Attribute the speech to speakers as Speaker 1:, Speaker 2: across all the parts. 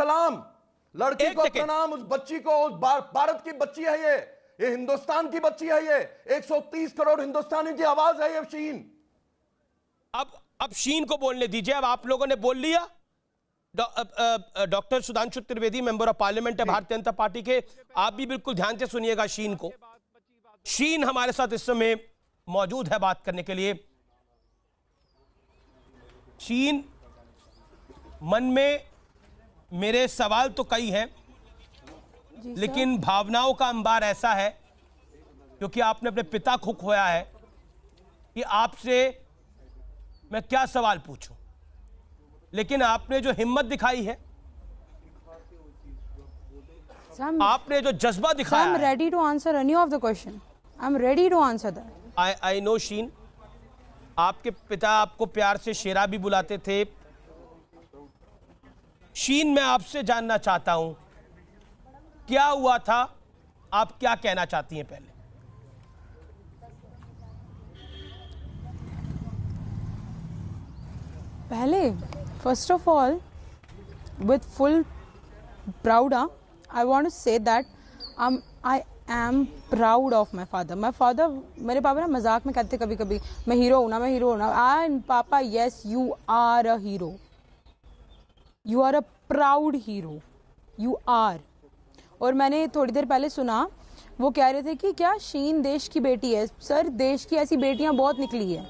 Speaker 1: सलाम, लड़की को प्रणाम, उस बच्ची को, उस भारत की बच्ची है ये हिंदुस्तान की बच्ची है, ये 130 करोड़ हिंदुस्तानी की आवाज है ये शीन।
Speaker 2: अब शीन को बोलने दीजिए। अब आप लोगों ने बोल लिया। Doctor Sudhanshu Trivedi member of parliament है भारतीय जनता पार्टी के, आप भी बिल्कुल ध्यान से सुनिएगा शीन को। शीन हमारे साथ इस समय मौजूद है बात करने के लिए। शीन, मन में मेरे सवाल तो कई हैं, लेकिन भावनाओं का अंबार ऐसा है, क्योंकि आपने अपने पिता को खोया है, कि आपसे मैं क्या सवाल पूछूं। लेकिन आपने जो हिम्मत दिखाई है, आपने जो जज्बा दिखाया,
Speaker 3: I'm ready to answer any of the question. I'm ready to answer that.
Speaker 2: I know शीन, आपके पिता आपको प्यार से शेरा भी बुलाते थे। शीन, मैं आपसे जानना चाहता हूं क्या हुआ था, आप क्या कहना चाहती हैं पहले?
Speaker 3: First of all, with full proud, I want to say that I am proud of my father. My father, मेरे पापा ना मजाक में कहते कभी कभी, मैं हीरो हूँ ना, and पापा, yes, you are a hero. You are a proud hero. You are. और मैंने थोड़ी देर पहले सुना, वो कह रहे थे कि क्या शीन देश की बेटी है। सर, देश की ऐसी बेटियां बहुत निकली है,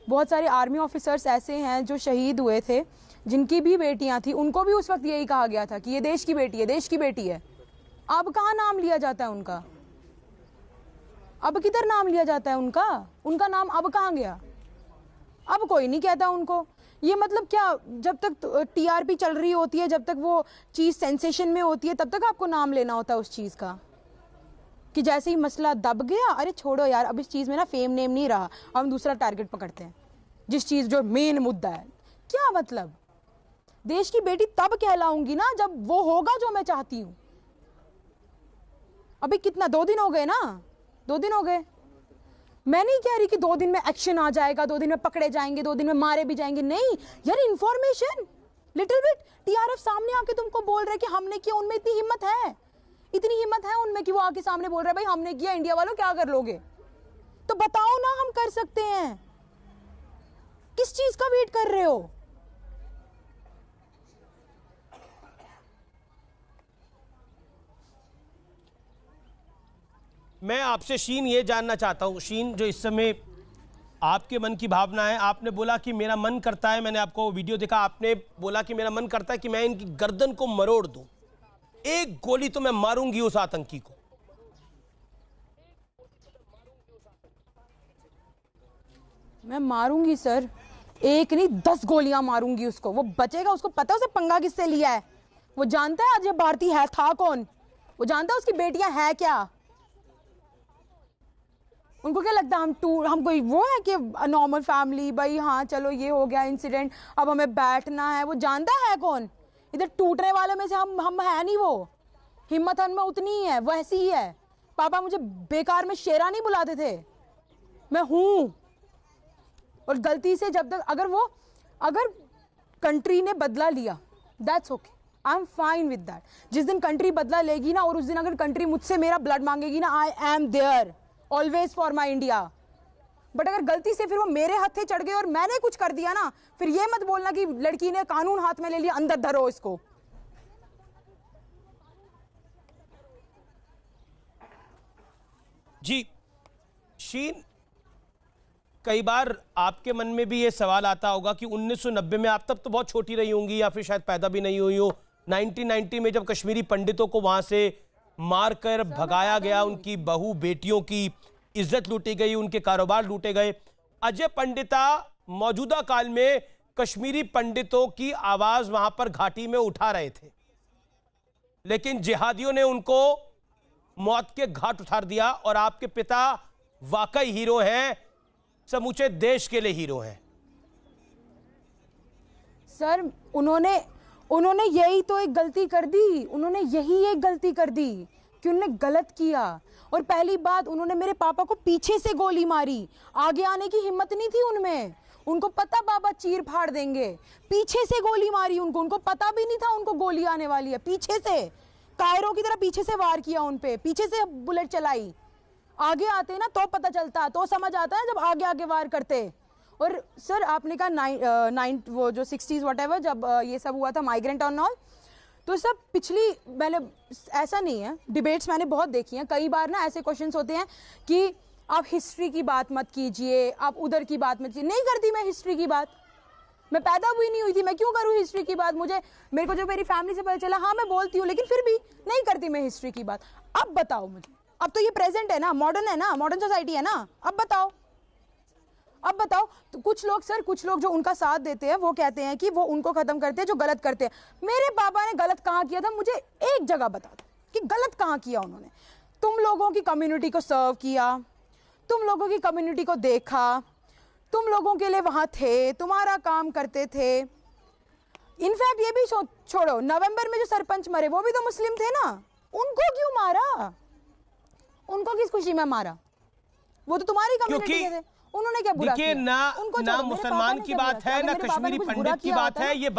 Speaker 3: बहुत सारे आर्मी ऑफिसर्स ऐसे हैं जो शहीद हुए थे, जिनकी भी बेटियां थी, उनको भी उस वक्त यही कहा गया था कि ये देश की बेटी है, देश की बेटी है। अब कहाँ नाम लिया जाता है उनका? अब किधर नाम लिया जाता है उनका नाम अब कहाँ गया? अब कोई नहीं कहता उनको। ये मतलब क्या, जब तक टीआरपी चल रही होती है, जब तक वो चीज़ सेंसेशन में होती है, तब तक आपको नाम लेना होता है उस चीज़ का, कि जैसे ही मसला दब गया, अरे छोड़ो यार, अब इस चीज़ में ना फेम नेम नहीं रहा, अब हम दूसरा टारगेट पकड़ते हैं, जिस चीज़ जो मेन मुद्दा है। क्या मतलब? देश की बेटी तब कहलाऊंगी ना जब वो होगा जो मैं चाहती हूँ। अभी कितना, 2 दिन हो गए ना, 2 दिन हो गए। मैं नहीं कह रही कि 2 दिन में एक्शन आ जाएगा, 2 दिन में पकड़े जाएंगे, 2 दिन में मारे भी जाएंगे, नहीं यार। इंफॉर्मेशन लिटिल बिट, टीआरएफ सामने आके तुमको बोल रहे कि हमने किया, उनमें इतनी हिम्मत है, इतनी हिम्मत है उनमें कि वो आके सामने बोल रहे हैं भाई हमने किया, इंडिया वालों क्या कर लोगे? तो बताओ ना, हम कर सकते हैं। किस चीज का वेट कर रहे हो?
Speaker 2: मैं आपसे शीन ये जानना चाहता हूं, शीन, जो इस समय आपके मन की भावना है, आपने बोला कि मेरा मन करता है, मैंने आपको वीडियो देखा, आपने बोला कि मेरा मन करता है कि मैं इनकी गर्दन को मरोड़ दूं, एक गोली तो मैं मारूंगी उस आतंकी को।
Speaker 3: मैं मारूंगी सर, एक नहीं 10 गोलियां मारूंगी उसको, वो बचेगा। उसको पता है उसे पंगा किससे लिया है, वो जानता है अजय भारती है था कौन, वो जानता है उसकी बेटियां है क्या। उनको क्या लगता है हम कोई वो है कि नॉर्मल फैमिली, भाई हाँ चलो ये हो गया इंसिडेंट, अब हमें बैठना है। वो जानता है कौन, इधर टूटने वाले में से हम है नहीं। वो हिम्मत हम में उतनी ही है, वैसी ही है। पापा मुझे बेकार में शेरा नहीं बुलाते थे, मैं हूं। और गलती से जब तक अगर कंट्री ने बदला लिया, that's okay, I am fine with that. जिस दिन कंट्री बदला लेगी ना, और उस दिन अगर कंट्री मुझसे मेरा ब्लड मांगेगी ना, I am there always for my India. But अगर गलती से फिर वो मेरे हाथे चढ़ गए और मैंने कुछ कर दिया ना, फिर ये मत बोलना कि लड़की ने कानून हाथ में ले लिया, अंदर धरो इसको।
Speaker 2: जी शीन, कई बार आपके मन में भी ये सवाल आता होगा कि 1990 में, आप तब तो बहुत छोटी रही होंगी या फिर शायद पैदा भी नहीं हुई हो, 1990 में जब कश्मीरी पंडितों को वहां से मारकर भगाया गया, उनकी बहू बेटियों की इज्जत लूटी गई, उनके कारोबार लूटे गए, अजय पंडिता मौजूदा काल में कश्मीरी पंडितों की आवाज वहां पर घाटी में उठा रहे थे, लेकिन जिहादियों ने उनको मौत के घाट उतार दिया। और आपके पिता वाकई हीरो हैं, समूचे देश के लिए हीरो हैं।
Speaker 3: सर, उन्होंने यही तो एक गलती कर दी, उन्होंने यही एक गलती कर दी कि उन्होंने गलत किया। और पहली बात, उन्होंने मेरे पापा को पीछे से गोली मारी, आगे आने की हिम्मत नहीं थी उनमें। उनको पता बाबा चीर फाड़ देंगे, पीछे से गोली मारी उनको, उनको पता भी नहीं था उनको गोली आने वाली है, पीछे से कायरों की तरह पीछे से वार किया उन पे, पीछे से बुलेट चलाई। आगे आते ना तो पता चलता, तो समझ आता है जब आगे आगे वार करते। और सर आपने कहा वो जो 60s व्हाटएवर जब ये सब हुआ था माइग्रेंट ऑन ऑल, तो सब पिछली मैंने ऐसा नहीं है, डिबेट्स मैंने बहुत देखी हैं, कई बार ना ऐसे क्वेश्चंस होते हैं कि आप हिस्ट्री की बात मत कीजिए, आप उधर की बात मत कीजिए। नहीं करती मैं हिस्ट्री की बात, मैं पैदा भी नहीं हुई थी, मैं क्यों करूँ हिस्ट्री की बात? मेरे को जो मेरी फैमिली से पता चला, हाँ मैं बोलती हूँ, लेकिन फिर भी नहीं करती मैं हिस्ट्री की बात। अब बताओ मुझे, अब तो ये प्रेजेंट है ना, मॉडर्न है ना, मॉडर्न सोसाइटी है ना, अब बताओ तो कुछ लोग जो उनका साथ देते हैं वो कहते हैं कि वो उनको खत्म करते हैं जो गलत करते हैं। मेरे पापा ने गलत कहाँ किया था, मुझे एक जगह बता दो कि गलत कहाँ किया उन्होंने। तुम लोगों की कम्युनिटी को सर्व किया, तुम लोगों की कम्युनिटी को देखा, तुम लोगों के लिए वहां थे, तुम्हारा काम करते थे। इनफैक्ट ये भी छोड़ो, नवंबर में जो सरपंच मरे वो भी तो मुस्लिम थे ना, उनको क्यों मारा? उनको किस खुशी में मारा? वो तो तुम्हारी कम्युनिटी के थे, उन्होंने क्या बुरा किया?
Speaker 2: ना मुसलमान की बात है, ना कश्मीरी पंडित की बात है, ये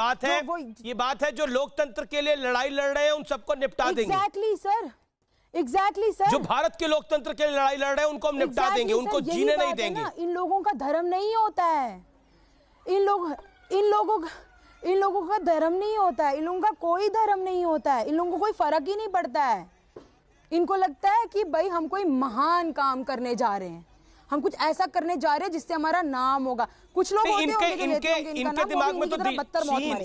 Speaker 2: बात है जो लोकतंत्र के लिए लड़ाई लड़ रहे हैं उन सबको निपटा देंगे।
Speaker 3: एग्जैक्टली सर,
Speaker 2: जो भारत के लोकतंत्र के लिए लड़ाई लड़ रहे हैं उनको हम निपटा देंगे, उनको जीने नहीं देंगे।
Speaker 3: इन लोगों का धर्म नहीं होता है, इन लोगों का धर्म नहीं होता है, इन लोगों का कोई धर्म नहीं होता है, इन लोगों को कोई फर्क ही नहीं पड़ता है। इनको लगता है कि भाई हम कोई महान काम करने जा रहे हैं, हम कुछ ऐसा करने जा रहे हैं जिससे हमारा नाम होगा। कुछ लोग होते होंगे
Speaker 2: इनके दिमाग में तो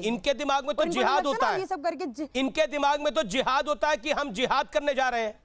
Speaker 2: इनके दिमाग में तो जिहाद होता है,
Speaker 3: ये सब करके
Speaker 2: इनके दिमाग में तो जिहाद होता है कि हम जिहाद करने जा रहे हैं।